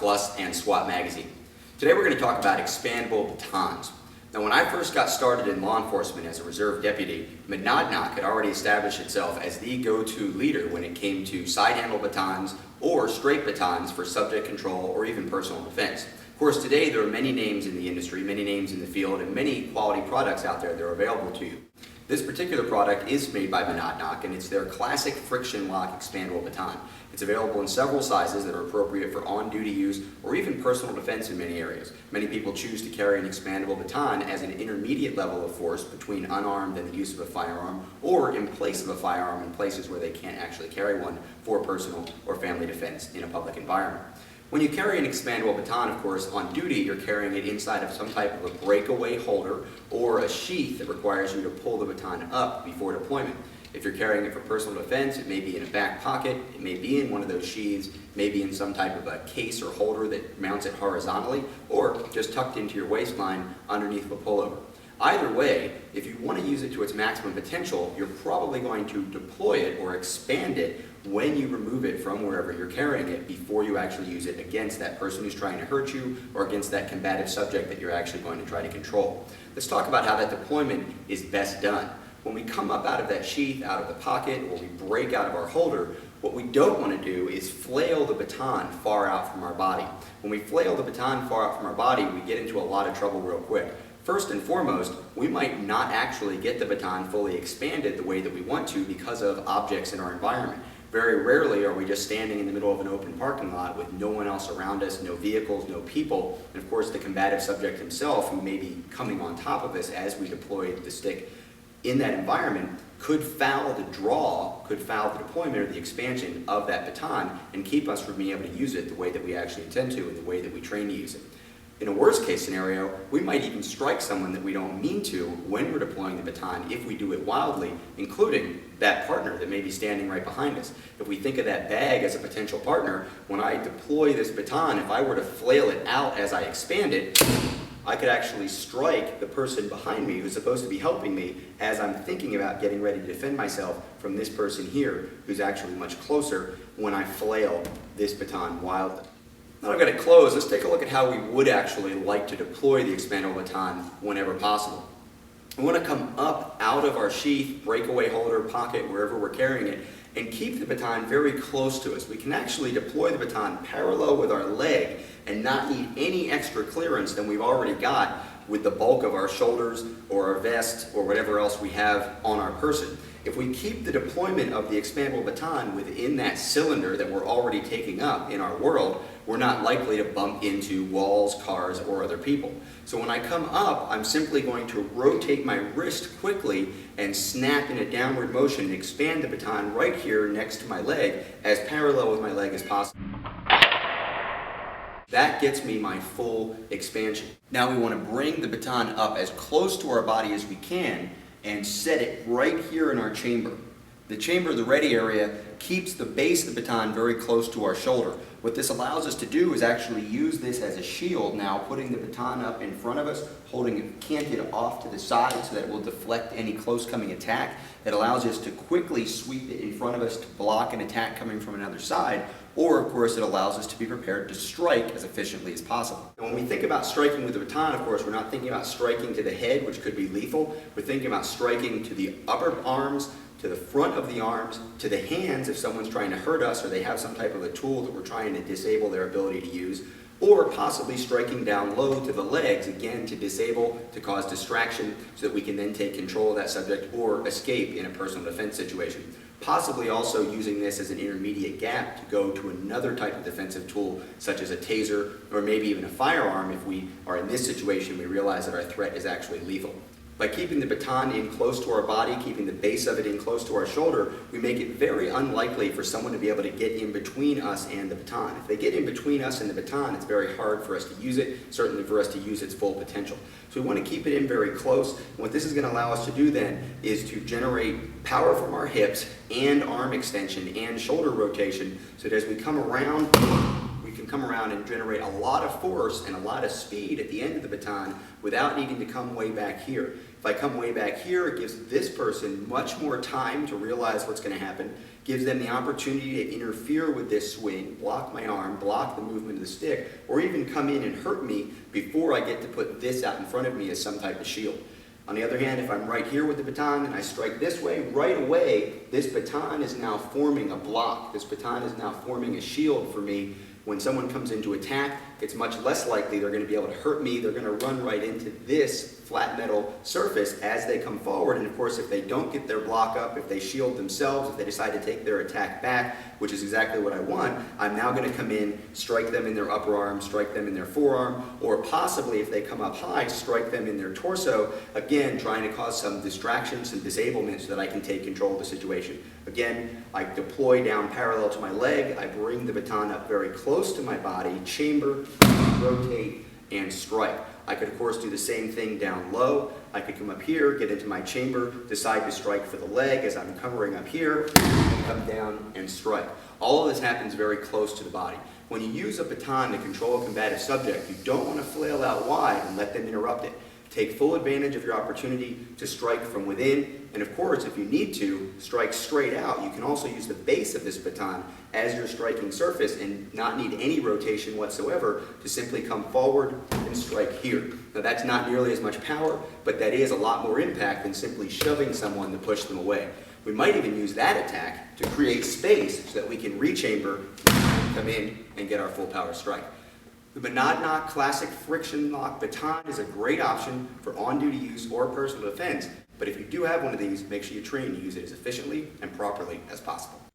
Plus and SWAT magazine. Today we're going to talk about expandable batons. Now, when I first got started in law enforcement as a reserve deputy, Monadnock had already established itself as the go-to leader when it came to side-handle batons or straight batons for subject control or even personal defense. Of course, today there are many names in the industry, many names in the field, and many quality products out there that are available to you. This particular product is made by Monadnock, and it's their classic friction lock expandable baton. It's available in several sizes that are appropriate for on-duty use or even personal defense in many areas. Many people choose to carry an expandable baton as an intermediate level of force between unarmed and the use of a firearm, or in place of a firearm in places where they can't actually carry one for personal or family defense in a public environment. When you carry an expandable baton, of course, on duty, you're carrying it inside of some type of a breakaway holder or a sheath that requires you to pull the baton up before deployment. If you're carrying it for personal defense, it may be in a back pocket, it may be in one of those sheaths, maybe in some type of a case or holder that mounts it horizontally, or just tucked into your waistline underneath of a pullover. Either way, if you want to use it to its maximum potential, you're probably going to deploy it or expand it when you remove it from wherever you're carrying it before you actually use it against that person who's trying to hurt you or against that combative subject that you're actually going to try to control. Let's talk about how that deployment is best done. When we come up out of that sheath, out of the pocket, or we break out of our holder, what we don't want to do is flail the baton far out from our body. When we flail the baton far out from our body, we get into a lot of trouble real quick. First and foremost, we might not actually get the baton fully expanded the way that we want to because of objects in our environment. Very rarely are we just standing in the middle of an open parking lot with no one else around us, no vehicles, no people, and of course the combative subject himself, who may be coming on top of us as we deploy the stick in that environment, could foul the draw, could foul the deployment or the expansion of that baton and keep us from being able to use it the way that we actually intend to and the way that we train to use it. In a worst case scenario, we might even strike someone that we don't mean to when we're deploying the baton if we do it wildly, including that partner that may be standing right behind us. If we think of that bag as a potential partner, when I deploy this baton, if I were to flail it out as I expand it, I could actually strike the person behind me who's supposed to be helping me as I'm thinking about getting ready to defend myself from this person here who's actually much closer when I flail this baton wildly. Now I've got to close. Let's take a look at how we would actually like to deploy the expandable baton whenever possible. We want to come up out of our sheath, breakaway holder, pocket, wherever we're carrying it, and keep the baton very close to us. We can actually deploy the baton parallel with our leg and not need any extra clearance than we've already got with the bulk of our shoulders or our vest or whatever else we have on our person. If we keep the deployment of the expandable baton within that cylinder that we're already taking up in our world, we're not likely to bump into walls, cars, or other people. So when I come up, I'm simply going to rotate my wrist quickly and snap in a downward motion and expand the baton right here next to my leg as parallel with my leg as possible. That gets me my full expansion. Now we want to bring the baton up as close to our body as we can and set it right here in our chamber. The chamber, the ready area, keeps the base of the baton very close to our shoulder. What this allows us to do is actually use this as a shield now, putting the baton up in front of us, holding it canted off to the side so that it will deflect any close coming attack. It allows us to quickly sweep it in front of us to block an attack coming from another side, or of course it allows us to be prepared to strike as efficiently as possible. And when we think about striking with the baton, of course, we're not thinking about striking to the head, which could be lethal. We're thinking about striking to the upper arms, to the front of the arms, to the hands if someone's trying to hurt us or they have some type of a tool that we're trying to disable their ability to use, or possibly striking down low to the legs, again to disable, to cause distraction so that we can then take control of that subject or escape in a personal defense situation. Possibly also using this as an intermediate gap to go to another type of defensive tool such as a taser or maybe even a firearm if we are in this situation, we realize that our threat is actually lethal. By keeping the baton in close to our body, keeping the base of it in close to our shoulder, we make it very unlikely for someone to be able to get in between us and the baton. If they get in between us and the baton, it's very hard for us to use it, certainly for us to use its full potential. So we want to keep it in very close. And what this is going to allow us to do then is to generate power from our hips and arm extension and shoulder rotation so that as we come around, we can come around and generate a lot of force and a lot of speed at the end of the baton without needing to come way back here. If I come way back here, it gives this person much more time to realize what's going to happen. gives them the opportunity to interfere with this swing, block my arm, block the movement of the stick, or even come in and hurt me before I get to put this out in front of me as some type of shield. On the other hand, if I'm right here with the baton and I strike this way, right away, this baton is now forming a block. This baton is now forming a shield for me. When someone comes in to attack, it's much less likely they're going to be able to hurt me. They're going to run right into this flat metal surface as they come forward. And of course, if they don't get their block up, if they shield themselves, if they decide to take their attack back, which is exactly what I want, I'm now going to come in, strike them in their upper arm, strike them in their forearm, or possibly if they come up high, strike them in their torso, again, trying to cause some distraction, some disablement so that I can take control of the situation. Again, I deploy down parallel to my leg, I bring the baton up very close to my body, chamber, rotate, and strike. I could, of course, do the same thing down low. I could come up here, get into my chamber, decide to strike for the leg as I'm covering up here, and come down and strike. All of this happens very close to the body. When you use a baton to control a combative subject, you don't want to flail out wide and let them interrupt it. Take full advantage of your opportunity to strike from within, and of course, if you need to, strike straight out. You can also use the base of this baton as your striking surface and not need any rotation whatsoever to simply come forward and strike here. Now that's not nearly as much power, but that is a lot more impact than simply shoving someone to push them away. We might even use that attack to create space so that we can rechamber, come in, and get our full power strike. The Monadnock Classic Friction Lock Baton is a great option for on-duty use or personal defense, but if you do have one of these, make sure you train to use it as efficiently and properly as possible.